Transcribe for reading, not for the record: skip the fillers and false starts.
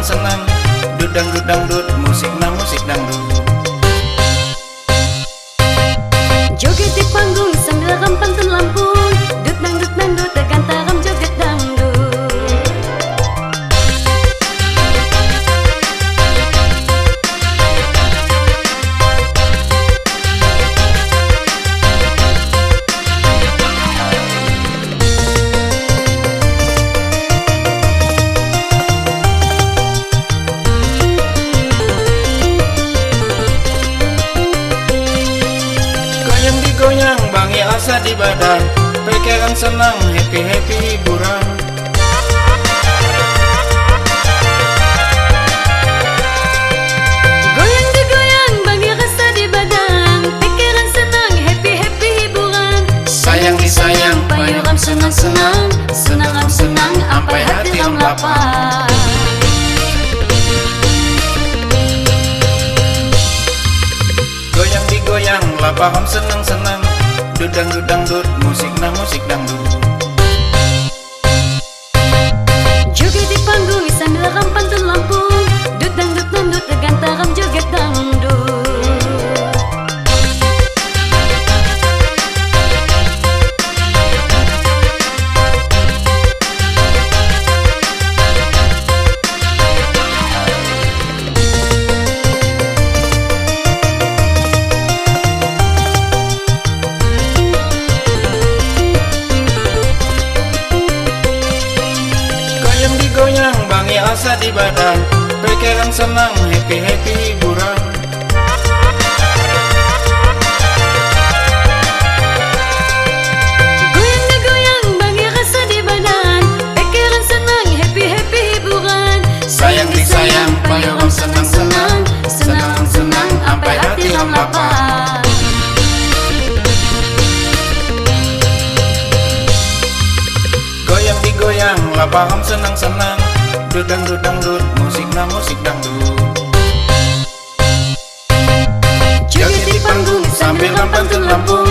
senang-senang. Dangdut dangdut, musik dangdut. Joget di panggung sambil ram pantun Lampung. Dut dangdut dangdut tekan taram joget dangdut. Goyang digoyang, bangi asa di badan. Pikiran senang, happy hiburan. Goyang digoyang bagi rasa di badan. Pikiran senang happy hiburan. Sayang disayang, Payu ram senang-senang. Senang ram senang ampai hati ram lapar. Goyang digoyang, lapaham senang-senang. Dangdut dangdut, musik dangdut. Joget di panggung sambil ram pantun Lampung. Dut dangdut dangdut tekan taram joget dangdut. Goyang digoyang, bangi asa di badan. Pikiran senang, happy hiburan. Goyang digoyang bagi rasa di badan. Pikiran senang happy hiburan. Sayang disayang, payu ram senang-senang. Senang-senang, ampai hati ram lapar. Goyang digoyang, lapaham senang-senang. Dangdut dangdut, musik dangdut. Joget di panggung sambil ram pantun Lampung.